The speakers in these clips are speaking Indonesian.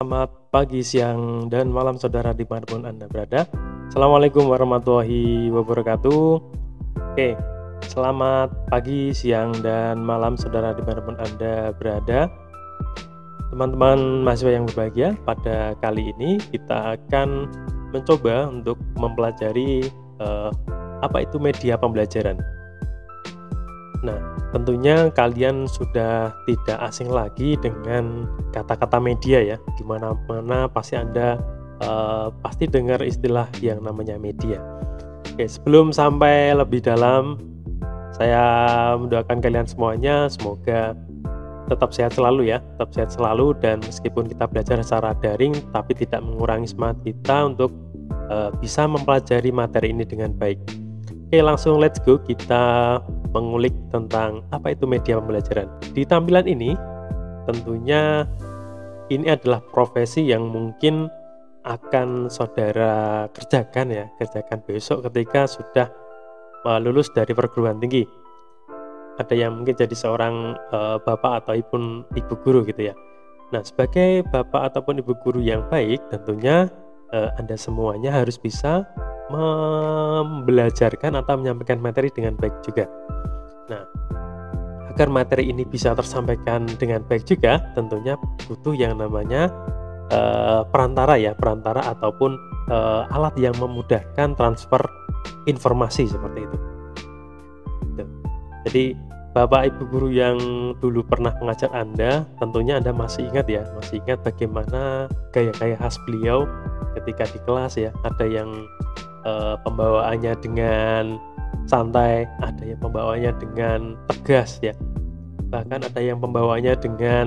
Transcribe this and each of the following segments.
Selamat pagi, siang, dan malam saudara dimanapun Anda berada. Assalamualaikum warahmatullahi wabarakatuh. Oke, selamat pagi, siang, dan malam saudara dimanapun Anda berada. Teman-teman mahasiswa yang berbahagia, pada kali ini kita akan mencoba untuk mempelajari apa itu media pembelajaran. Nah, tentunya kalian sudah tidak asing lagi dengan kata-kata media ya. Di mana-mana pasti Anda pasti dengar istilah yang namanya media. Oke, sebelum sampai lebih dalam, saya mendoakan kalian semuanya semoga tetap sehat selalu ya, tetap sehat selalu, dan meskipun kita belajar secara daring, tapi tidak mengurangi semangat kita untuk bisa mempelajari materi ini dengan baik. Oke, langsung let's go, kita mengulik tentang apa itu media pembelajaran. Di tampilan ini, tentunya ini adalah profesi yang mungkin akan saudara kerjakan besok ketika sudah lulus dari perguruan tinggi. Ada yang mungkin jadi seorang bapak atau ibu guru gitu ya. Nah, sebagai bapak ataupun ibu guru yang baik, tentunya Anda semuanya harus bisa membelajarkan atau menyampaikan materi dengan baik juga. Nah, agar materi ini bisa tersampaikan dengan baik juga, tentunya butuh yang namanya perantara ataupun alat yang memudahkan transfer informasi seperti itu. Jadi Bapak Ibu guru yang dulu pernah mengajar Anda, tentunya Anda masih ingat bagaimana gaya-gaya khas beliau ketika di kelas ya. Ada yang pembawaannya dengan santai, ada yang pembawaannya dengan tegas ya, bahkan ada yang pembawaannya dengan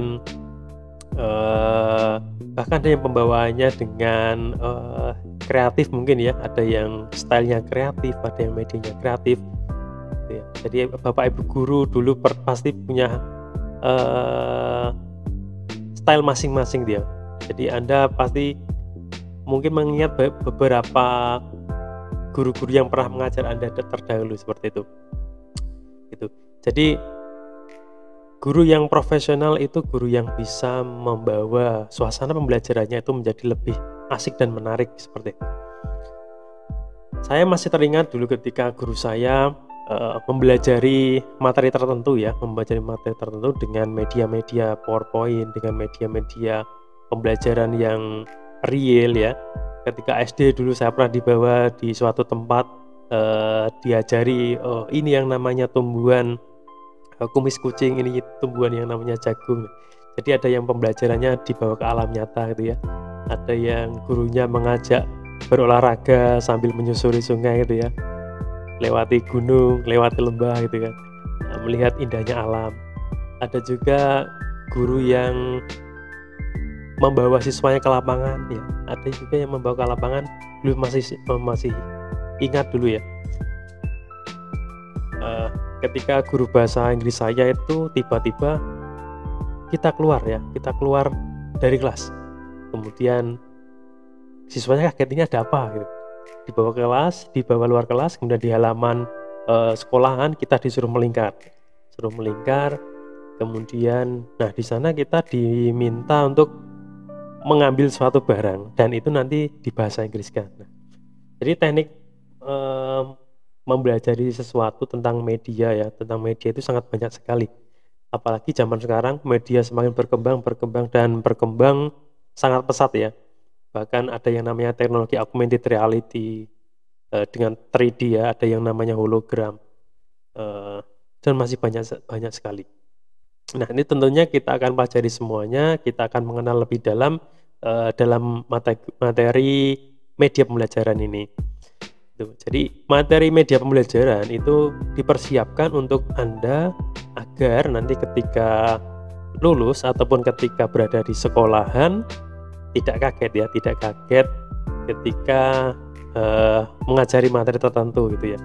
kreatif mungkin ya, ada yang stylenya kreatif, ada yang medianya kreatif gitu ya. Jadi Bapak Ibu guru dulu pasti punya style masing-masing dia. Jadi Anda pasti mungkin mengingat beberapa guru-guru yang pernah mengajar Anda terdahulu seperti itu. Jadi guru yang profesional itu guru yang bisa membawa suasana pembelajarannya itu menjadi lebih asik dan menarik seperti itu. Saya masih teringat dulu ketika guru saya mempelajari materi tertentu dengan media-media PowerPoint, dengan media-media pembelajaran yang real ya. Ketika SD dulu saya pernah dibawa di suatu tempat, diajari ini yang namanya tumbuhan kumis kucing, ini tumbuhan yang namanya jagung. Jadi ada yang pembelajarannya dibawa ke alam nyata gitu ya. Ada yang gurunya mengajak berolahraga sambil menyusuri sungai gitu ya, lewati gunung, lewati lembah gitu kan, melihat indahnya alam. Ada juga guru yang membawa siswanya ke lapangan ya, ada juga yang membawa ke lapangan. Dulu masih ingat dulu ya, ketika guru bahasa Inggris saya itu tiba-tiba kita keluar dari kelas, kemudian siswanya kaget, ini ada apa gitu. Dibawa luar kelas, kemudian di halaman sekolahan kita disuruh melingkar, kemudian di sana kita diminta untuk mengambil suatu barang, dan itu nanti dibahasa Inggriskan. Jadi teknik mempelajari sesuatu tentang media itu sangat banyak sekali. Apalagi zaman sekarang media semakin berkembang sangat pesat ya. Bahkan ada yang namanya teknologi augmented reality dengan 3D ya, ada yang namanya hologram, dan masih banyak sekali. Nah, ini tentunya kita akan pelajari semuanya, kita akan mengenal lebih dalam materi media pembelajaran ini. Jadi materi media pembelajaran itu dipersiapkan untuk Anda agar nanti ketika lulus ataupun ketika berada di sekolahan tidak kaget ketika mengajari materi tertentu gitu ya.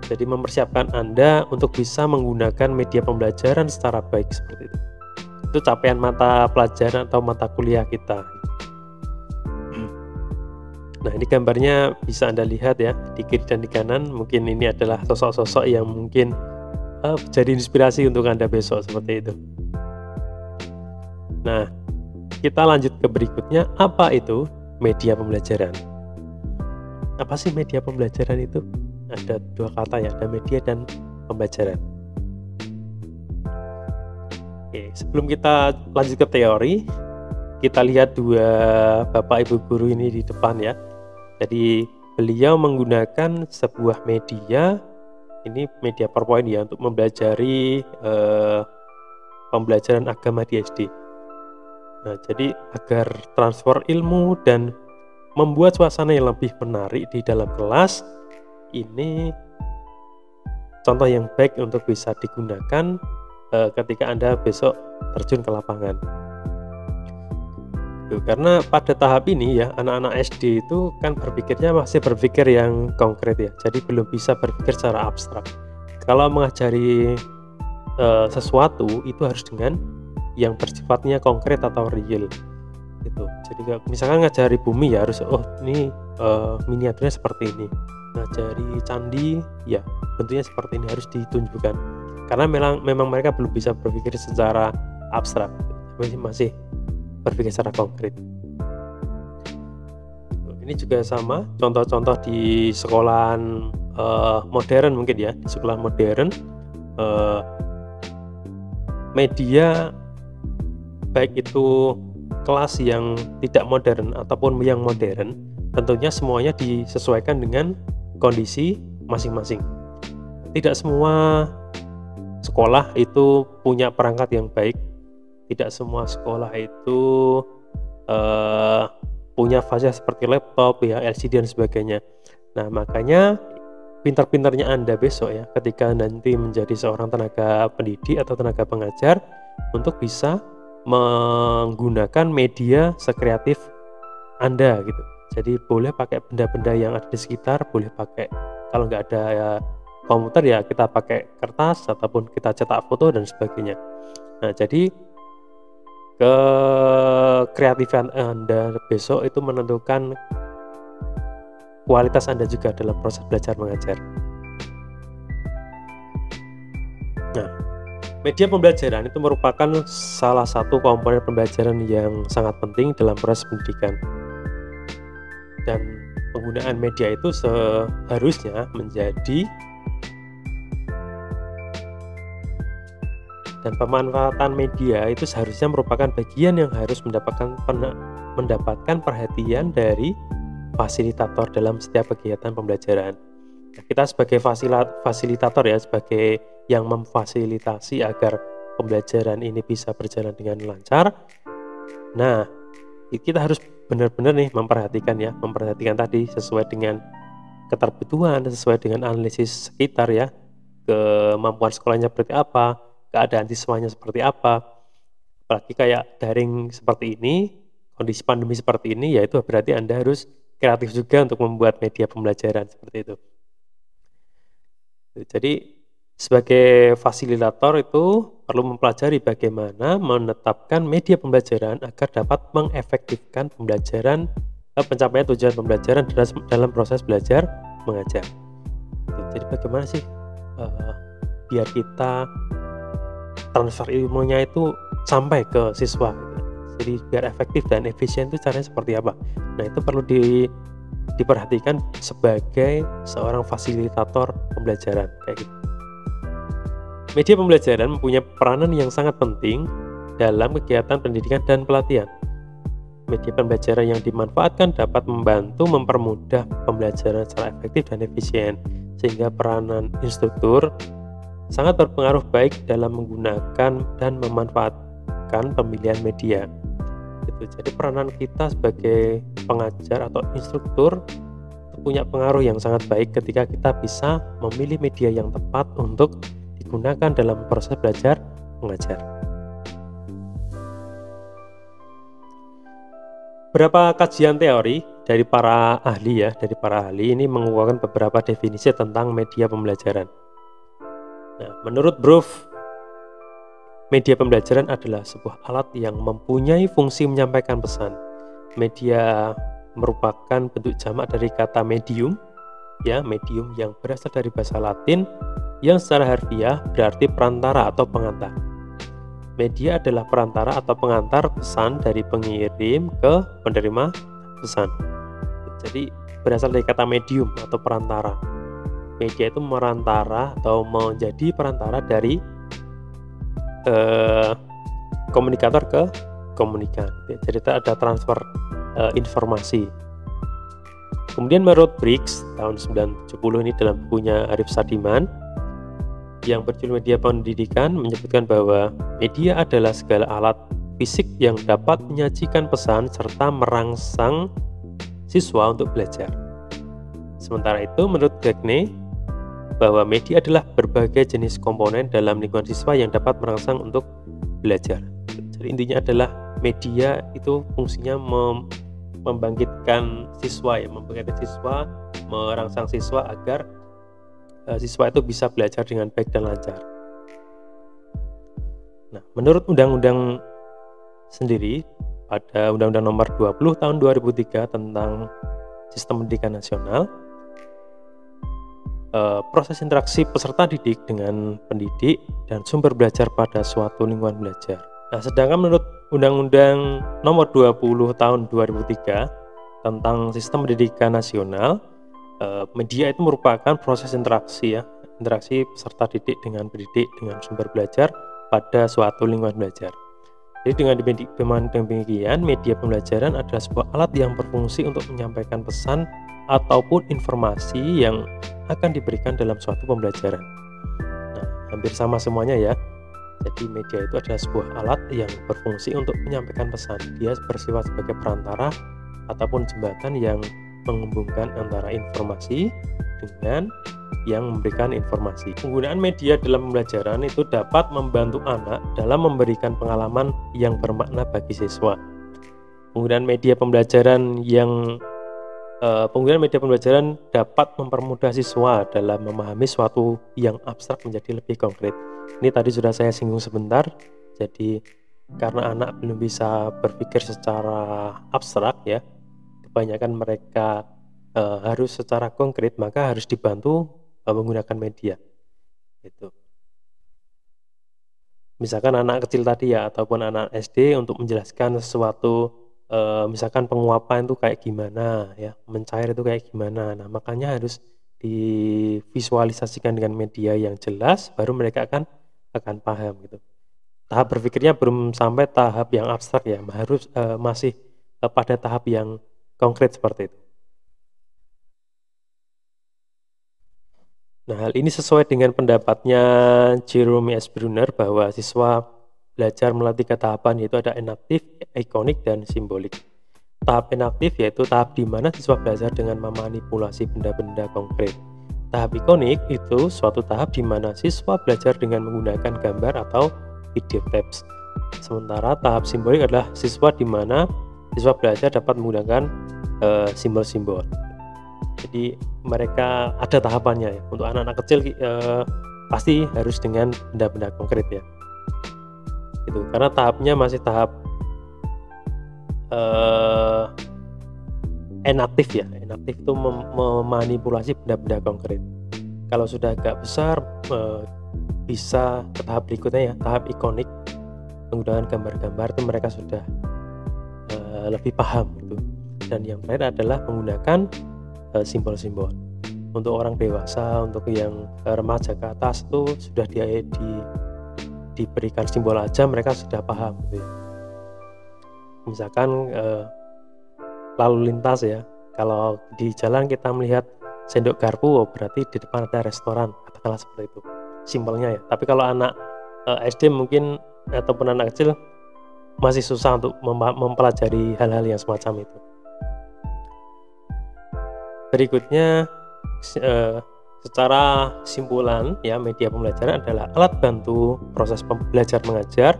Jadi mempersiapkan Anda untuk bisa menggunakan media pembelajaran secara baik seperti itu. Itu capaian mata pelajaran atau mata kuliah kita. Nah, ini gambarnya bisa Anda lihat ya, di kiri dan di kanan. Mungkin ini adalah sosok-sosok yang mungkin jadi inspirasi untuk Anda besok seperti itu. Nah, kita lanjut ke berikutnya. Apa itu media pembelajaran? Apa sih media pembelajaran itu? Ada dua kata ya, ada media dan pembelajaran. Oke, sebelum kita lanjut ke teori, kita lihat dua bapak ibu guru ini di depan ya. Jadi beliau menggunakan sebuah media, ini media PowerPoint ya, untuk mempelajari pembelajaran agama di SD. Nah, jadi agar transfer ilmu dan membuat suasana yang lebih menarik di dalam kelas, ini contoh yang baik untuk bisa digunakan ketika Anda besok terjun ke lapangan. Karena pada tahap ini ya, anak-anak SD itu kan berpikirnya masih berpikir yang konkret ya, jadi belum bisa berpikir secara abstrak. Kalau mengajari sesuatu itu harus dengan yang bersifatnya konkret atau real gitu. Jadi misalkan ngajari bumi ya harus ini miniaturnya seperti ini. Ngajari candi ya bentuknya seperti ini, harus ditunjukkan. Karena memang mereka belum bisa berpikir secara abstrak, masih berpikir secara konkret. Ini juga sama, contoh-contoh di sekolahan modern mungkin ya, di sekolah modern media baik itu kelas yang tidak modern ataupun yang modern, tentunya semuanya disesuaikan dengan kondisi masing-masing. Tidak semua sekolah itu punya perangkat yang baik, tidak semua sekolah itu punya fasilitas seperti laptop ya, LCD dan sebagainya. Nah, makanya pintar-pintarnya Anda besok ya, ketika nanti menjadi seorang tenaga pendidik atau tenaga pengajar, untuk bisa menggunakan media sekreatif Anda gitu. Jadi boleh pakai benda-benda yang ada di sekitar, boleh pakai, kalau nggak ada ya, komputer ya kita pakai kertas ataupun kita cetak foto dan sebagainya. Nah, jadi kreatifan Anda besok itu menentukan kualitas Anda juga dalam proses belajar mengajar. Nah, media pembelajaran itu merupakan salah satu komponen pembelajaran yang sangat penting dalam proses pendidikan. Dan penggunaan media itu seharusnya menjadi, dan pemanfaatan media itu seharusnya merupakan bagian yang harus mendapatkan perhatian dari fasilitator dalam setiap kegiatan pembelajaran. Kita sebagai fasilitator ya, sebagai yang memfasilitasi agar pembelajaran ini bisa berjalan dengan lancar. Nah, kita harus benar-benar nih memperhatikan tadi sesuai dengan keterbutuhan, sesuai dengan analisis sekitar ya, kemampuan sekolahnya seperti apa, keadaan siswanya seperti apa. Apalagi kayak daring seperti ini, kondisi pandemi seperti ini, ya itu berarti Anda harus kreatif juga untuk membuat media pembelajaran seperti itu. Jadi sebagai fasilitator itu perlu mempelajari bagaimana menetapkan media pembelajaran agar dapat mengefektifkan pembelajaran, pencapaian tujuan pembelajaran dalam proses belajar mengajar. Jadi bagaimana sih biar kita transfer ilmunya itu sampai ke siswa gitu. Jadi biar efektif dan efisien itu caranya seperti apa? Nah, itu perlu diperhatikan sebagai seorang fasilitator pembelajaran kayak gitu. Media pembelajaran mempunyai peranan yang sangat penting dalam kegiatan pendidikan dan pelatihan. Media pembelajaran yang dimanfaatkan dapat membantu mempermudah pembelajaran secara efektif dan efisien, sehingga peranan instruktur sangat berpengaruh baik dalam menggunakan dan memanfaatkan pemilihan media. Jadi peranan kita sebagai pengajar atau instruktur punya pengaruh yang sangat baik ketika kita bisa memilih media yang tepat untuk digunakan dalam proses belajar mengajar. Beberapa kajian teori dari para ahli ini mengeluarkan beberapa definisi tentang media pembelajaran. Nah, menurut Bruff, media pembelajaran adalah sebuah alat yang mempunyai fungsi menyampaikan pesan. Media merupakan bentuk jamak dari kata medium, medium yang berasal dari bahasa Latin yang secara harfiah berarti perantara atau pengantar. Media adalah perantara atau pengantar pesan dari pengirim ke penerima pesan. Jadi berasal dari kata medium atau perantara. Media itu merantara atau menjadi perantara dari komunikator ke komunikan. Jadi ada transfer informasi. Kemudian menurut Briggs tahun 1970 ini dalam bukunya Arif Sadiman yang berjudul Media Pendidikan menyebutkan bahwa media adalah segala alat fisik yang dapat menyajikan pesan serta merangsang siswa untuk belajar. Sementara itu menurut Gagne bahwa media adalah berbagai jenis komponen dalam lingkungan siswa yang dapat merangsang untuk belajar. Jadi intinya adalah media itu fungsinya membangkitkan siswa ya, merangsang siswa agar siswa itu bisa belajar dengan baik dan lancar. Nah, menurut undang-undang sendiri pada Undang-Undang Nomor 20 Tahun 2003 tentang Sistem Pendidikan Nasional, proses interaksi peserta didik dengan pendidik dan sumber belajar pada suatu lingkungan belajar. Nah, sedangkan menurut Undang-Undang Nomor 20 Tahun 2003 tentang Sistem Pendidikan Nasional, media itu merupakan proses interaksi peserta didik dengan pendidik dengan sumber belajar pada suatu lingkungan belajar. Jadi dengan demikian, media pembelajaran adalah sebuah alat yang berfungsi untuk menyampaikan pesan ataupun informasi yang akan diberikan dalam suatu pembelajaran. Nah, hampir sama semuanya ya. Jadi media itu adalah sebuah alat yang berfungsi untuk menyampaikan pesan. Dia bersifat sebagai perantara ataupun jembatan yang menghubungkan antara informasi dengan yang memberikan informasi. Penggunaan media dalam pembelajaran itu dapat membantu anak dalam memberikan pengalaman yang bermakna bagi siswa. Penggunaan media pembelajaran dapat mempermudah siswa dalam memahami suatu yang abstrak menjadi lebih konkret. Ini tadi sudah saya singgung sebentar. Jadi karena anak belum bisa berpikir secara abstrak ya, kebanyakan mereka harus secara konkret, maka harus dibantu menggunakan media. Itu. Misalkan anak kecil tadi ya, ataupun anak SD untuk menjelaskan sesuatu, misalkan penguapan itu kayak gimana ya, mencair itu kayak gimana. Nah, makanya harus divisualisasikan dengan media yang jelas, baru mereka akan paham gitu. Tahap berpikirnya belum sampai tahap yang abstrak ya, harus masih pada tahap yang konkret seperti itu. Nah, hal ini sesuai dengan pendapatnya Jerome S. Brunner bahwa siswa belajar melalui 3 tahapan, yaitu ada enaktif, ikonik, dan simbolik. Tahap enaktif yaitu tahap di mana siswa belajar dengan memanipulasi benda-benda konkret. Tahap ikonik itu suatu tahap di mana siswa belajar dengan menggunakan gambar atau video tapes. Sementara tahap simbolik adalah siswa di mana siswa belajar dapat menggunakan simbol-simbol. Jadi mereka ada tahapannya ya. Untuk anak-anak kecil pasti harus dengan benda-benda konkret ya. Gitu. Karena tahapnya masih tahap enaktif ya. Enaktif itu memanipulasi benda-benda konkret. Kalau sudah agak besar bisa ke tahap berikutnya ya, tahap ikonik, menggunakan gambar-gambar itu mereka sudah lebih paham gitu. Dan yang terakhir adalah menggunakan simbol-simbol. Untuk orang dewasa, untuk yang remaja ke atas itu sudah diberikan simbol aja mereka sudah paham gitu ya. Misalkan lalu lintas ya, kalau di jalan kita melihat sendok garpu, berarti di depan ada restoran, katakanlah seperti itu simbolnya ya. Tapi kalau anak SD mungkin ataupun anak kecil masih susah untuk mempelajari hal-hal yang semacam itu. Berikutnya secara simpulan ya, media pembelajaran adalah alat bantu proses belajar mengajar.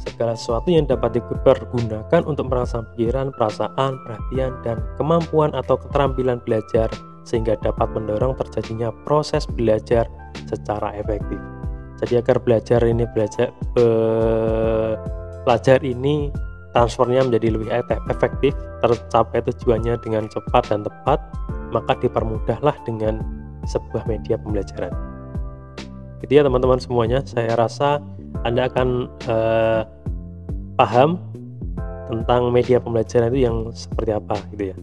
Segala sesuatu yang dapat dipergunakan untuk merangsang pikiran, perasaan, perhatian, dan kemampuan atau keterampilan belajar sehingga dapat mendorong terjadinya proses belajar secara efektif. Jadi agar pelajar ini transfernya menjadi lebih efektif, tercapai tujuannya dengan cepat dan tepat, maka dipermudahlah dengan sebuah media pembelajaran. Gitu ya teman-teman semuanya, saya rasa Anda akan paham tentang media pembelajaran itu yang seperti apa gitu ya.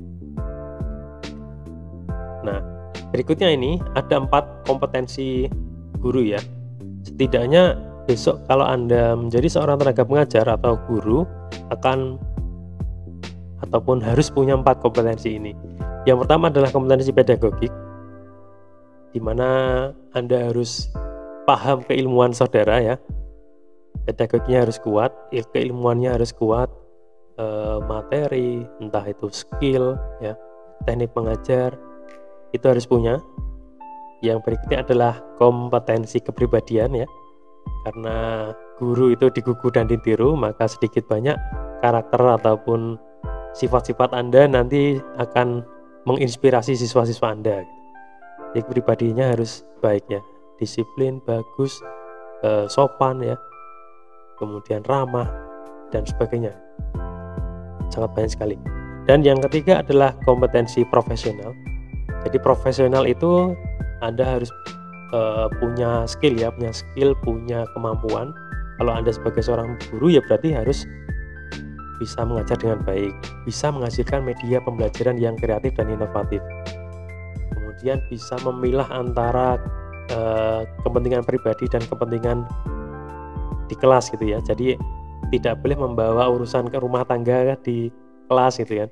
Nah, berikutnya ini ada 4 kompetensi guru ya. Setidaknya besok kalau Anda menjadi seorang tenaga pengajar atau guru akan ataupun harus punya 4 kompetensi ini. Yang pertama adalah kompetensi pedagogik, di mana Anda harus paham keilmuan saudara ya. Pedagoginya harus kuat, keilmuannya harus kuat, materi, entah itu skill ya, teknik mengajar, itu harus punya. Yang berikutnya adalah kompetensi kepribadian ya, karena guru itu digugu dan ditiru, maka sedikit banyak karakter ataupun sifat-sifat Anda nanti akan menginspirasi siswa-siswa Anda. Jadi pribadinya harus baik ya, disiplin, bagus, sopan ya, kemudian ramah dan sebagainya. Sangat banyak sekali. Dan yang ketiga adalah kompetensi profesional. Jadi profesional itu Anda harus punya skill ya, punya kemampuan. Kalau Anda sebagai seorang guru ya berarti harus bisa mengajar dengan baik, bisa menghasilkan media pembelajaran yang kreatif dan inovatif. Kemudian bisa memilah antara kepentingan pribadi dan kepentingan di kelas gitu ya. Jadi tidak boleh membawa urusan ke rumah tangga di kelas gitu ya.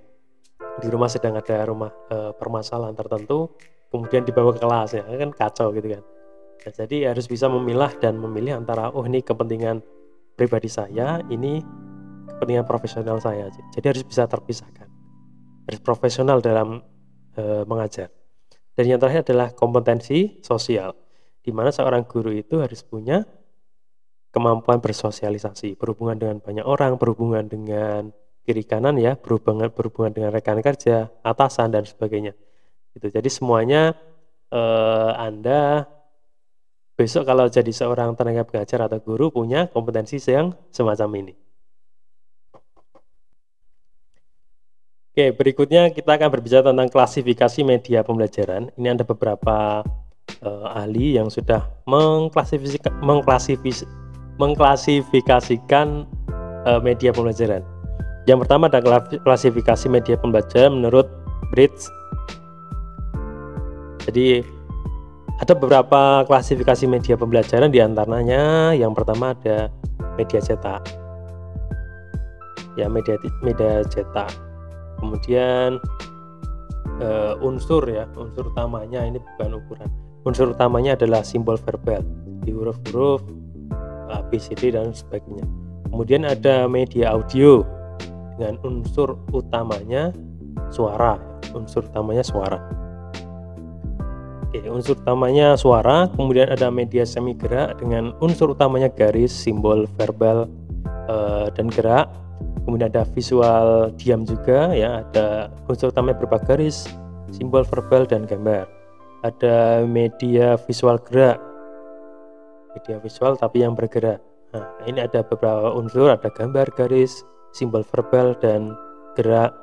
Di rumah sedang ada permasalahan tertentu, kemudian dibawa ke kelas ya, kan kacau gitu kan. Nah, jadi harus bisa memilah dan memilih antara ini kepentingan pribadi saya, ini kepentingan profesional saya. Jadi harus bisa terpisahkan, harus profesional dalam mengajar. Dan yang terakhir adalah kompetensi sosial, di mana seorang guru itu harus punya kemampuan bersosialisasi, berhubungan dengan banyak orang, berhubungan dengan kiri kanan ya, berhubungan dengan rekan kerja, atasan dan sebagainya. Gitu. Jadi semuanya Anda besok kalau jadi seorang tenaga pengajar atau guru punya kompetensi yang semacam ini. Oke, berikutnya kita akan berbicara tentang klasifikasi media pembelajaran. Ini ada beberapa ahli yang sudah mengklasifikasikan media pembelajaran. Yang pertama adalah klasifikasi media pembelajaran menurut Bridge. Jadi ada beberapa klasifikasi media pembelajaran, di antaranya yang pertama ada media cetak. Ya, media cetak. Kemudian unsur utamanya ini bukan ukuran. Unsur utamanya adalah simbol verbal, di huruf-huruf, ABCD dan sebagainya. Kemudian ada media audio dengan unsur utamanya suara. Oke, unsur utamanya suara. Kemudian ada media semi gerak dengan unsur utamanya garis, simbol verbal dan gerak. Kemudian ada visual diam juga ya, ada unsur utamanya berupa garis, simbol verbal dan gambar. Ada media visual gerak, media visual tapi yang bergerak. Nah, ini ada beberapa unsur, ada gambar, garis, simbol verbal dan gerak.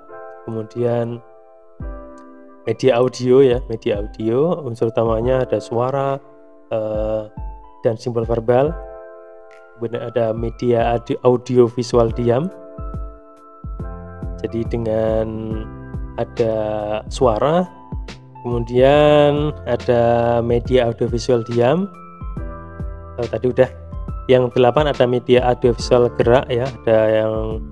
Kemudian media audio ya, media audio unsur utamanya ada suara dan simbol verbal. Kemudian ada media audio visual diam. Jadi dengan ada suara, kemudian ada media audiovisual diam. Tadi udah. Yang 8 ada media audiovisual gerak ya, ada yang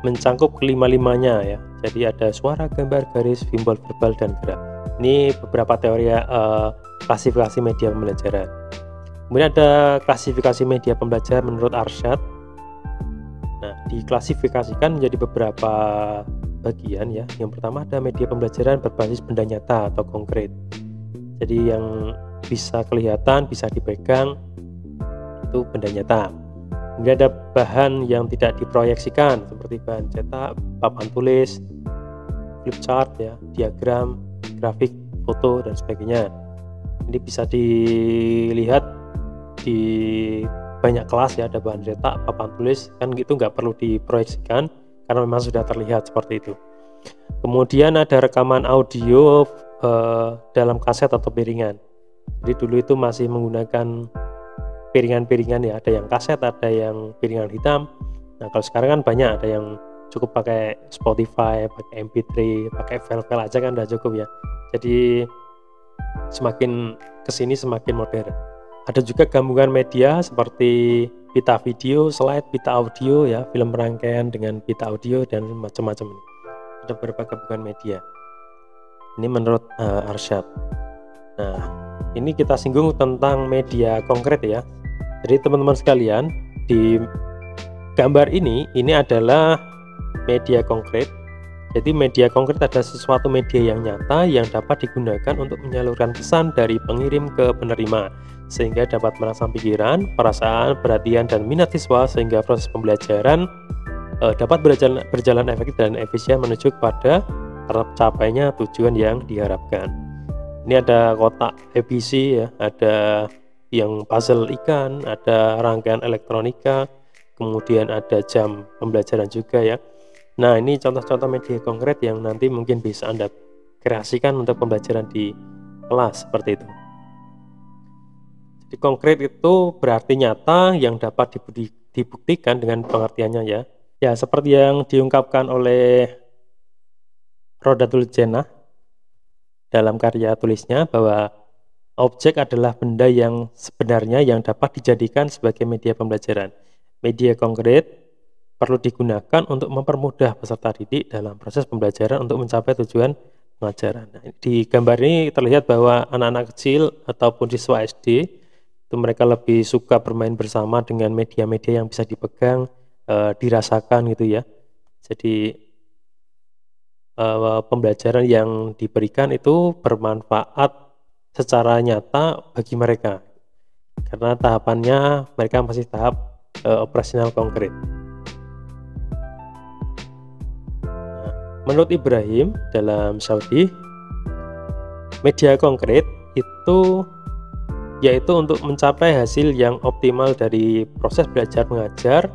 mencangkup kelima-limanya ya. Jadi ada suara, gambar, garis, simbol verbal dan gerak. Ini beberapa teori klasifikasi media pembelajaran. Kemudian ada klasifikasi media pembelajaran menurut Arshad. Nah, diklasifikasikan menjadi beberapa bagian ya. Yang pertama ada media pembelajaran berbasis benda nyata atau konkret. Jadi yang bisa kelihatan, bisa dipegang, itu benda nyata. Kemudian ada bahan yang tidak diproyeksikan seperti bahan cetak, papan tulis, flip chart ya, diagram, grafik, foto dan sebagainya. Ini bisa dilihat di banyak kelas ya, ada bahan cetak, papan tulis, kan gitu nggak perlu diproyeksikan karena memang sudah terlihat seperti itu. Kemudian ada rekaman audio dalam kaset atau piringan. Jadi dulu itu masih menggunakan piringan-piringan ya, ada yang kaset, ada yang piringan hitam. Nah kalau sekarang kan banyak, ada yang cukup pakai Spotify, pakai MP3, pakai file-file aja kan udah cukup ya. Jadi semakin kesini semakin modern. Ada juga gabungan media seperti pita video, slide, pita audio ya, film rangkaian dengan pita audio dan macam-macam ini. Ada beberapa gabungan media. Ini menurut Arsyad. Nah, ini kita singgung tentang media konkret ya. Jadi teman-teman sekalian, di gambar ini adalah media konkret. Jadi media konkret adalah sesuatu media yang nyata yang dapat digunakan untuk menyalurkan pesan dari pengirim ke penerima, sehingga dapat merangsang pikiran, perasaan, perhatian, dan minat siswa, sehingga proses pembelajaran dapat berjalan efektif dan efisien menuju kepada tercapainya tujuan yang diharapkan. Ini ada kotak ABC ya, ada yang puzzle ikan, ada rangkaian elektronika, kemudian ada jam pembelajaran juga ya. Nah ini contoh-contoh media konkret yang nanti mungkin bisa Anda kreasikan untuk pembelajaran di kelas seperti itu. Jadi konkret itu berarti nyata yang dapat dibuktikan dengan pengertiannya ya. Ya seperti yang diungkapkan oleh Rodatul Jannah dalam karya tulisnya, bahwa objek adalah benda yang sebenarnya yang dapat dijadikan sebagai media pembelajaran. Media konkret perlu digunakan untuk mempermudah peserta didik dalam proses pembelajaran untuk mencapai tujuan pengajaran. Nah, di gambar ini terlihat bahwa anak-anak kecil ataupun siswa SD itu mereka lebih suka bermain bersama dengan media-media yang bisa dipegang, dirasakan gitu ya. Jadi pembelajaran yang diberikan itu bermanfaat secara nyata bagi mereka, karena tahapannya mereka masih tahap operasional konkret. Menurut Ibrahim dalam Saudi, media konkret itu yaitu untuk mencapai hasil yang optimal dari proses belajar mengajar.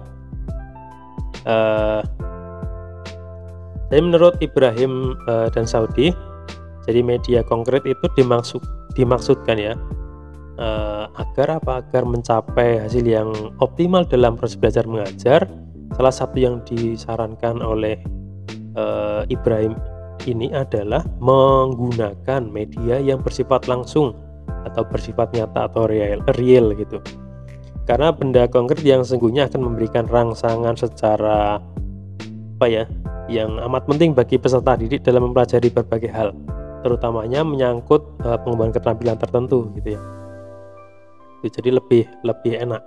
Jadi menurut Ibrahim dan Saudi, jadi media konkret itu dimaksudkan ya agar mencapai hasil yang optimal dalam proses belajar mengajar. Salah satu yang disarankan oleh Ibrahim ini adalah menggunakan media yang bersifat langsung atau bersifat nyata atau real gitu. Karena benda konkret yang sesungguhnya akan memberikan rangsangan secara yang amat penting bagi peserta didik dalam mempelajari berbagai hal, terutamanya menyangkut pengembangan keterampilan tertentu gitu ya. Jadi lebih enak.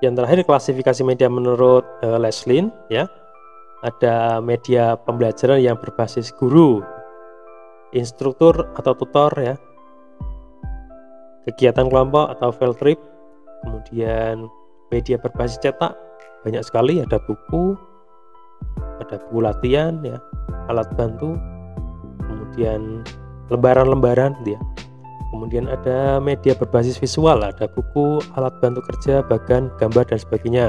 Yang terakhir, klasifikasi media menurut Leslin ya. Ada media pembelajaran yang berbasis guru, instruktur atau tutor ya, kegiatan kelompok atau field trip, kemudian media berbasis cetak banyak sekali, ada buku latihan ya, alat bantu, kemudian lembaran-lembaran ya. Kemudian ada media berbasis visual, ada buku, alat bantu kerja, bagan, gambar dan sebagainya.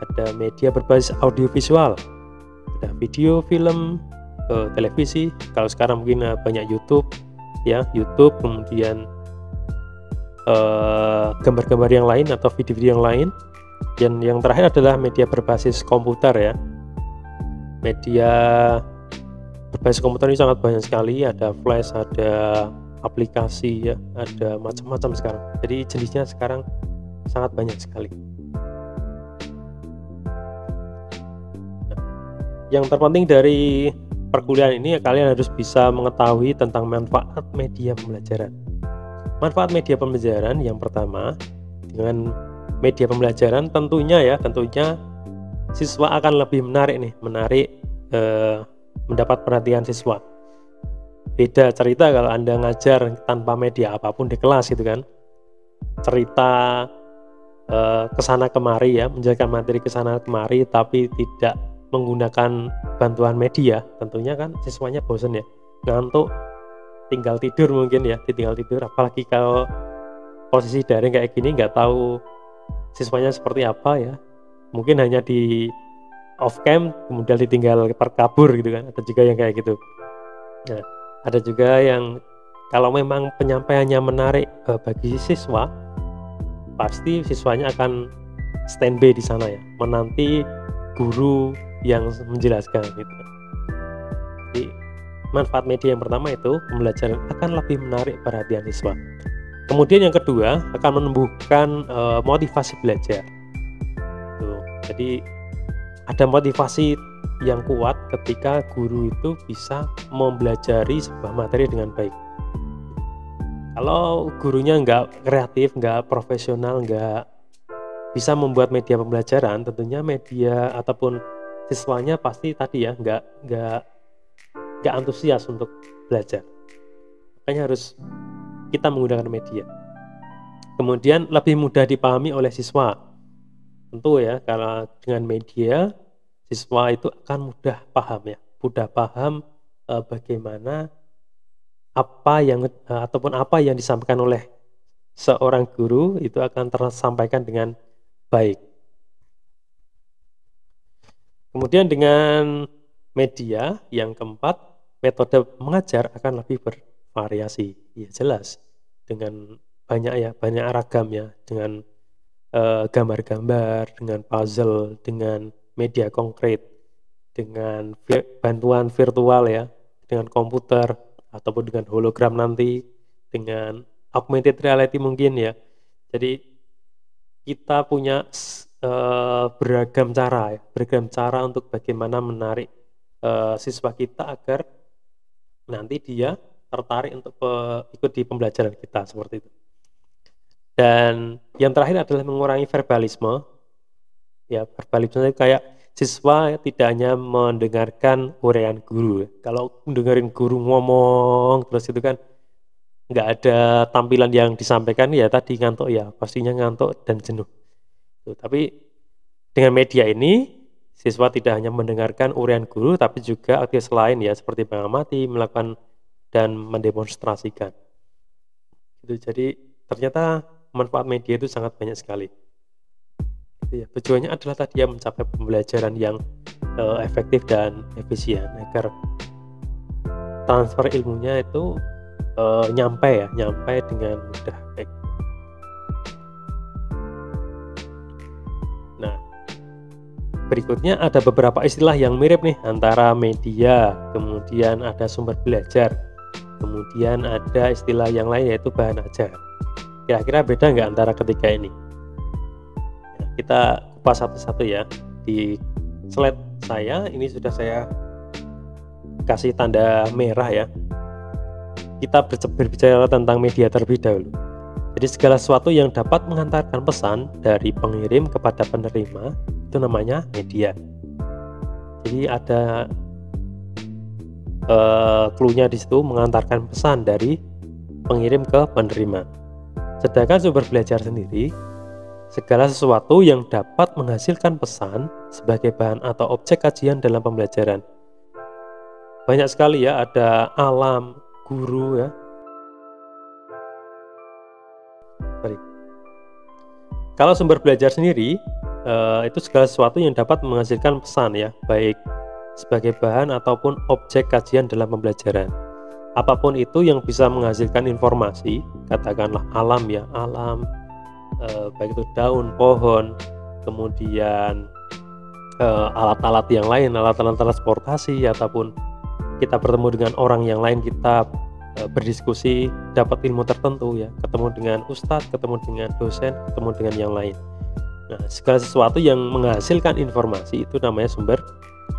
Ada media berbasis audiovisual, ada video, film, televisi. Kalau sekarang mungkin banyak YouTube ya, kemudian gambar-gambar yang lain atau video-video yang lain. Dan yang terakhir adalah media berbasis komputer ya. Media berbasis komputer ini sangat banyak sekali, ada flash, ada aplikasi ya, ada macam-macam sekarang. Jadi jenisnya sekarang sangat banyak sekali. Yang terpenting dari perkuliahan ini, kalian harus bisa mengetahui tentang manfaat media pembelajaran. Manfaat media pembelajaran yang pertama, dengan media pembelajaran tentunya siswa akan lebih menarik mendapat perhatian siswa. Beda cerita kalau Anda ngajar tanpa media apapun di kelas gitu kan. Cerita kesana kemari ya, menjelaskan materi kesana kemari tapi tidak menggunakan bantuan media, tentunya kan siswanya bosan ya, ngantuk, tinggal tidur mungkin ya, ditinggal tidur. Apalagi kalau posisi daring kayak gini, nggak tahu siswanya seperti apa ya, mungkin hanya di off cam kemudian ditinggal kabur gitu kan. Ada juga yang kayak gitu. Nah, ada juga yang kalau memang penyampaiannya menarik bagi siswa, pasti siswanya akan standby di sana ya, menanti guru yang menjelaskan gitu. Jadi manfaat media yang pertama itu pembelajaran akan lebih menarik perhatian siswa. Kemudian yang kedua akan menumbuhkan motivasi belajar. Tuh. Jadi ada motivasi yang kuat ketika guru itu bisa mempelajari sebuah materi dengan baik. Kalau gurunya nggak kreatif, nggak profesional, nggak bisa membuat media pembelajaran, tentunya media ataupun siswanya pasti tadi ya nggak antusias untuk belajar. Makanya harus kita menggunakan media. Kemudian lebih mudah dipahami oleh siswa. Tentu ya, karena dengan media siswa itu akan mudah paham ya, mudah paham bagaimana apa yang disampaikan oleh seorang guru itu akan tersampaikan dengan baik. Kemudian dengan media yang keempat, metode mengajar akan lebih bervariasi. Ya jelas, dengan banyak ragam ya, dengan gambar-gambar, dengan puzzle, dengan media konkret, dengan bantuan virtual ya, dengan komputer ataupun dengan hologram nanti, dengan augmented reality mungkin ya. Jadi kita punya beragam cara untuk bagaimana menarik siswa kita agar nanti dia tertarik untuk ikut di pembelajaran kita seperti itu. Dan yang terakhir adalah mengurangi verbalisme. Ya, verbalisme itu kayak siswa tidak hanya mendengarkan uraian guru. Kalau mendengarin guru ngomong terus itu kan nggak ada tampilan yang disampaikan, ya tadi ngantuk ya, pastinya ngantuk dan jenuh. Tapi dengan media ini siswa tidak hanya mendengarkan uraian guru, tapi juga aktivitas lain ya, seperti mengamati, melakukan dan mendemonstrasikan. Jadi ternyata manfaat media itu sangat banyak sekali. Ya, tujuannya adalah tadi ya, mencapai pembelajaran yang efektif dan efisien agar transfer ilmunya itu nyampe dengan mudah. Nah, berikutnya ada beberapa istilah yang mirip nih antara media, kemudian ada sumber belajar, kemudian ada istilah yang lain yaitu bahan ajar. Kira-kira beda nggak antara ketiga ini? Nah, kita kupas satu-satu ya. Di slide saya ini sudah saya kasih tanda merah ya. Kita berbicara tentang media terlebih dahulu. Jadi segala sesuatu yang dapat mengantarkan pesan dari pengirim kepada penerima itu namanya media. Jadi ada clue-nya di situ, mengantarkan pesan dari pengirim ke penerima. Sedangkan sumber belajar sendiri, segala sesuatu yang dapat menghasilkan pesan sebagai bahan atau objek kajian dalam pembelajaran. Banyak sekali ya, ada alam, guru ya. Kalau sumber belajar sendiri, itu segala sesuatu yang dapat menghasilkan pesan ya, baik sebagai bahan ataupun objek kajian dalam pembelajaran. Apapun itu yang bisa menghasilkan informasi, katakanlah alam ya, baik itu daun, pohon, kemudian alat-alat yang lain, alat-alat transportasi, ataupun kita bertemu dengan orang yang lain, kita berdiskusi, dapat ilmu tertentu ya, ketemu dengan ustadz, ketemu dengan dosen, ketemu dengan yang lain. Nah, segala sesuatu yang menghasilkan informasi itu namanya sumber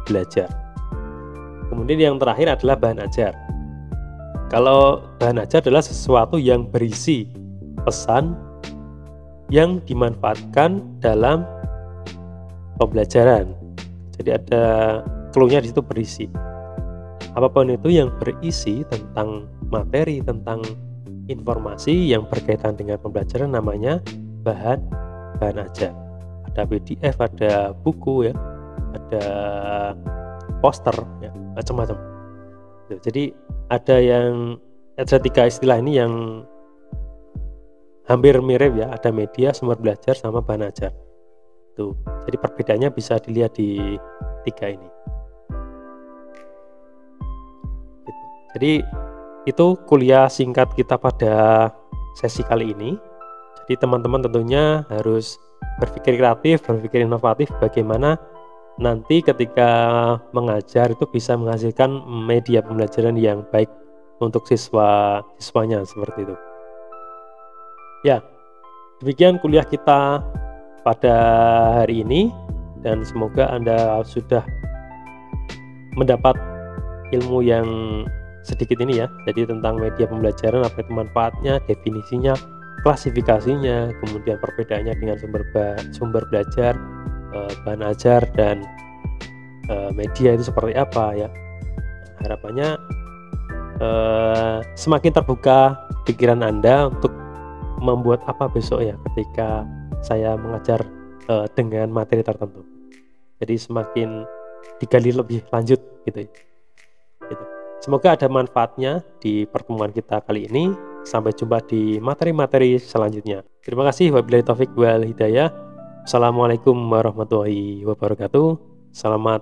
belajar. Kemudian yang terakhir adalah bahan ajar. Kalau bahan ajar adalah sesuatu yang berisi pesan yang dimanfaatkan dalam pembelajaran. Jadi ada clue-nya di situ, berisi. Apapun itu yang berisi tentang materi, tentang informasi yang berkaitan dengan pembelajaran namanya bahan ajar. Ada PDF, ada buku ya, ada poster ya, macam-macam. Jadi ada tiga istilah ini yang hampir mirip ya, ada media, sumber belajar, sama bahan ajar. Tuh, jadi perbedaannya bisa dilihat di tiga ini. Jadi itu kuliah singkat kita pada sesi kali ini. Jadi Jadi teman-teman tentunya harus berpikir kreatif, berpikir inovatif bagaimana nanti ketika mengajar itu bisa menghasilkan media pembelajaran yang baik untuk siswanya seperti itu. Ya, demikian kuliah kita pada hari ini, dan semoga Anda sudah mendapat ilmu yang sedikit ini ya. Jadi tentang media pembelajaran, apa itu manfaatnya, definisinya, klasifikasinya, kemudian perbedaannya dengan sumber belajar, bahan ajar, dan media itu seperti apa ya. Harapannya semakin terbuka pikiran Anda untuk membuat apa besok ya ketika saya mengajar dengan materi tertentu. Jadi semakin digali lebih lanjut gitu. Semoga ada manfaatnya di pertemuan kita kali ini. Sampai jumpa di materi-materi selanjutnya. Terima kasih. Wabillahi taufik wal hidayah. Assalamualaikum warahmatullahi wabarakatuh. Selamat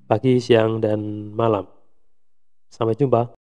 pagi, siang, dan malam. Sampai jumpa.